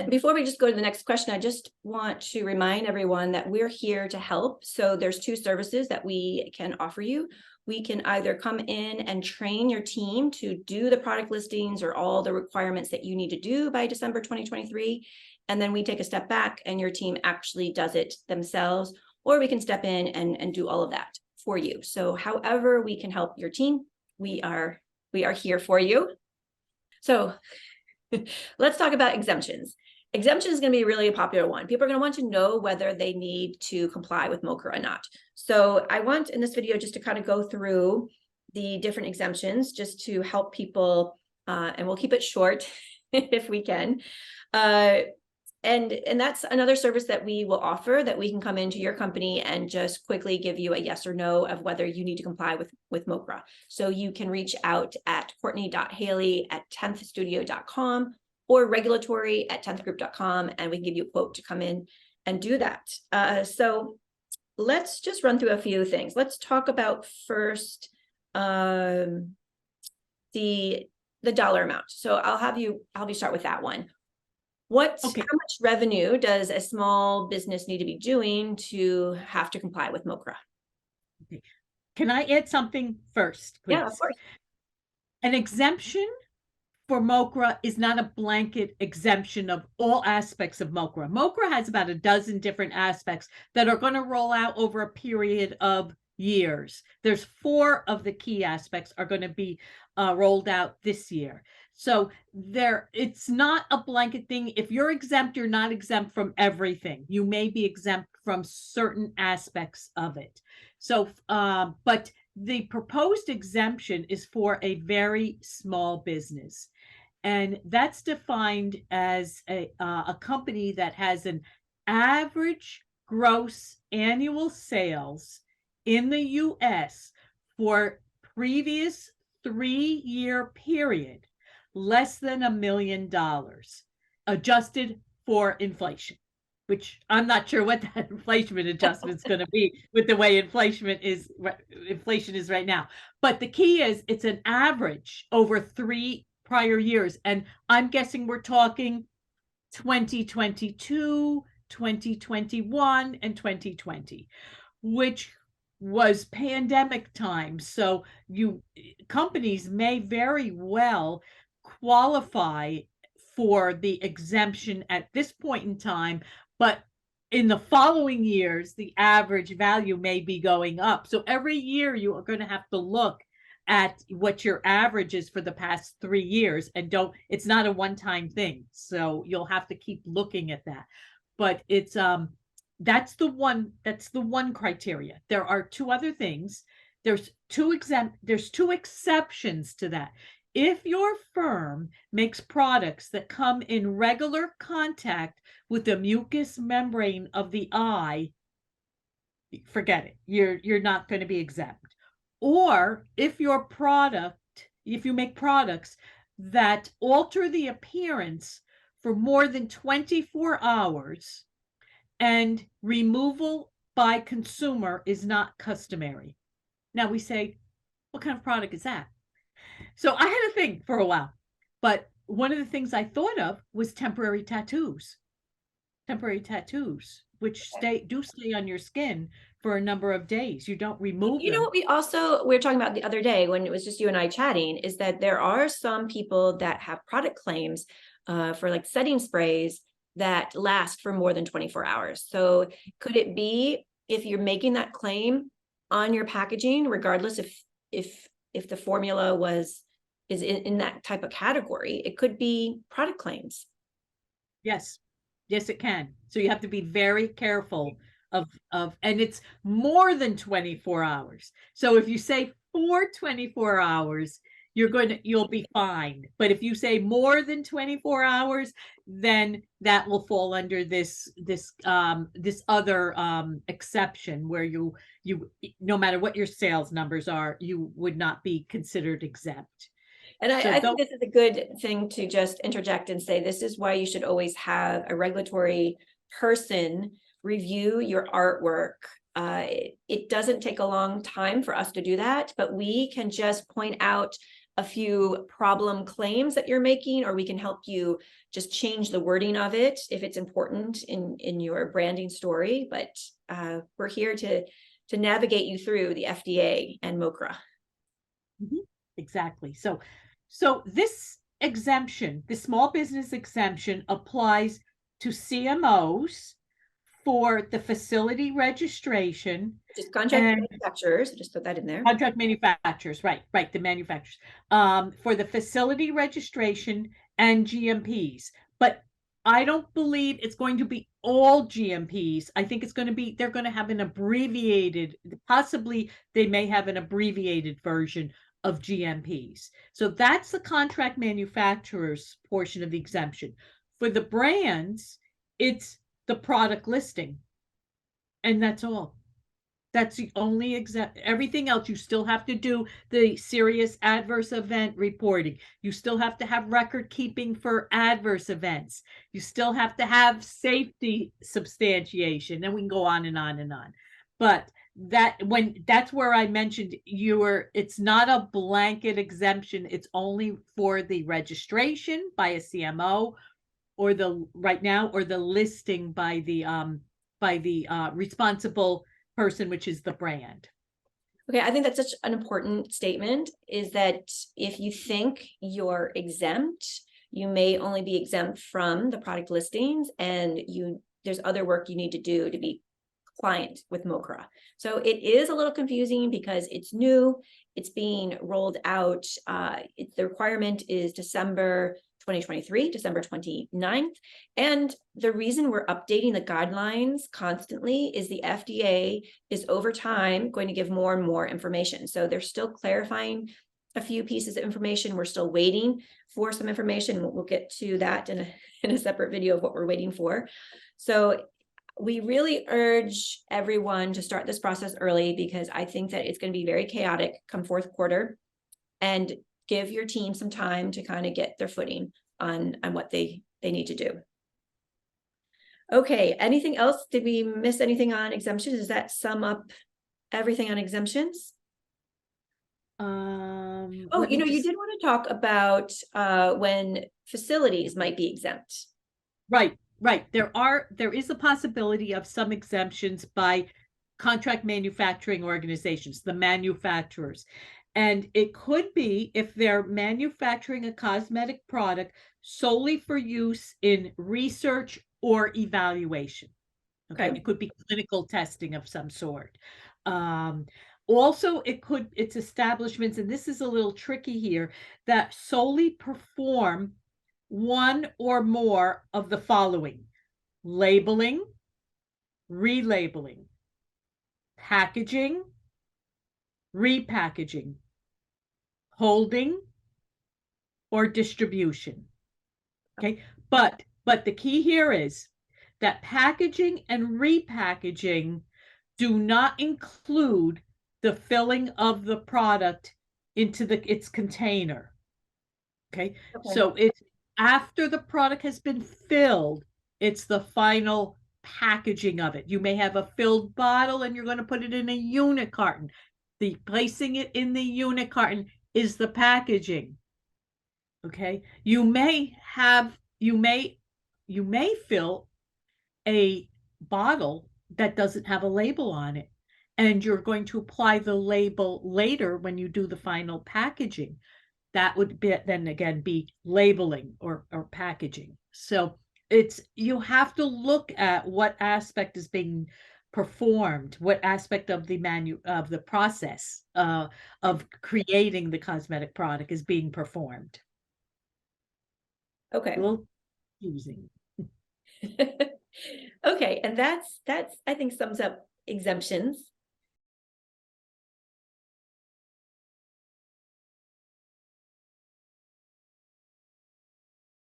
Before we just go to the next question, I just want to remind everyone that we're here to help. So there's two services that we can offer you. We can either come in and train your team to do the product listings or all the requirements that you need to do by December 2023. And then we take a step back and your team actually does it themselves, or we can step in and do all of that for you. So however we can help your team, we are here for you. So let's talk about exemptions. Exemption is going to be really a popular one. People are going to want to know whether they need to comply with MoCRA or not. So I want in this video just to kind of go through the different exemptions just to help people, and we'll keep it short if we can. And that's another service that we will offer, that we can come into your company and just quickly give you a yes or no of whether you need to comply with MoCRA. So you can reach out at courtney.haley@10thstudio.com or regulatory@10thgroup.com, and we can give you a quote to come in and do that. So let's just run through a few things. Let's talk about first the dollar amount. So I'll have you start with that one. How much revenue does a small business need to be doing to have to comply with MoCRA? Okay. Can I add something first, please? Yeah, of course. An exemption for MoCRA is not a blanket exemption of all aspects of MoCRA. MoCRA has about a dozen different aspects that are going to roll out over a period of years. There's 4 of the key aspects are going to be rolled out this year. So it's not a blanket thing. If you're exempt, you're not exempt from everything. You may be exempt from certain aspects of it. So, but the proposed exemption is for a very small business. And that's defined as a company that has an average gross annual sales in the US for previous 3-year period less than $1 million, adjusted for inflation, which I'm not sure what that inflation adjustment is going to be with the way inflation is right now. But the key is it's an average over 3 prior years. And I'm guessing we're talking 2022, 2021, and 2020, which was pandemic time. So companies may very well qualify for the exemption at this point in time, but in the following years, the average value may be going up. So every year you are going to have to look at what your average is for the past 3 years, and it's not a one-time thing. So you'll have to keep looking at that. But it's that's the one criteria. There are 2 other things. There's 2 exceptions to that. If your firm makes products that come in regular contact with the mucous membrane of the eye, forget it. You're not going to be exempt. Or if you make products that alter the appearance for more than 24 hours and removal by consumer is not customary. Now we say, what kind of product is that? So I had a thing for a while, but one of the things I thought of was temporary tattoos, which do stay on your skin for a number of days. You don't remove them. You know what we were talking about the other day when it was just you and I chatting, is that there are some people that have product claims for like setting sprays that last for more than 24 hours. So could it be, if you're making that claim on your packaging, regardless if the formula is in that type of category, it could be product claims? Yes, it can. So you have to be very careful and it's more than 24 hours. So if you say for 24 hours, you'll be fine. But if you say more than 24 hours, then that will fall under this other exception where you no matter what your sales numbers are, you would not be considered exempt. And I think this is a good thing to just interject and say, this is why you should always have a regulatory person review your artwork. It doesn't take a long time for us to do that, but we can just point out a few problem claims that you're making, or we can help you just change the wording of it if it's important in your branding story. But we're here to navigate you through the FDA and MoCRA. Exactly. So this exemption, the small business exemption, applies to CMOs for the facility registration. Just contract And manufacturers, just put that in there. contract manufacturers, right, the manufacturers, for the facility registration and GMPs. But I don't believe it's going to be all GMPs. I think it's going to be, they're going to have an abbreviated, possibly they may have an abbreviated version of GMPs. So that's the contract manufacturers portion of the exemption. For the brands, it's the product listing. And that's all. That's the only exempt. Everything else, you still have to do the serious adverse event reporting. You still have to have record keeping for adverse events. You still have to have safety substantiation. And we can go on and on and on. But that's where I mentioned it's not a blanket exemption. It's only for the registration by a CMO or the listing by the responsible person, which is the brand. Okay, I think that's such an important statement, is that if you think you're exempt, you may only be exempt from the product listings, and there's other work you need to do to be compliant with MoCRA. So it is a little confusing because it's new, it's being rolled out. The requirement is December 2023, December 29th. And the reason we're updating the guidelines constantly is the FDA is over time going to give more and more information. So they're still clarifying a few pieces of information. We're still waiting for some information. We'll get to that in a separate video of what we're waiting for. So we really urge everyone to start this process early, because I think that it's going to be very chaotic come fourth quarter, and give your team some time to kind of get their footing on what they need to do. Okay, anything else? Did we miss anything on exemptions? Does that sum up everything on exemptions? Oh, you did want to talk about when facilities might be exempt. Right. There is a possibility of some exemptions by contract manufacturing organizations, the manufacturers. And it could be if they're manufacturing a cosmetic product solely for use in research or evaluation. Okay. It could be clinical testing of some sort. Also, it's establishments, and this is a little tricky here, that solely perform one or more of the following: labeling, relabeling, packaging, repackaging, holding, or distribution. Okay, but the key here is that packaging and repackaging do not include the filling of the product into its container. Okay, so it's after the product has been filled, it's the final packaging of it. You may have a filled bottle and you're going to put it in a unit carton. The placing it in the unit carton is the packaging. Okay, you may fill a bottle that doesn't have a label on it, and you're going to apply the label later when you do the final packaging. That would then again be labeling or packaging. So you have to look at what aspect is being performed, what aspect of the process of creating the cosmetic product is being performed. Okay. A little confusing. Okay, and that's I think sums up exemptions.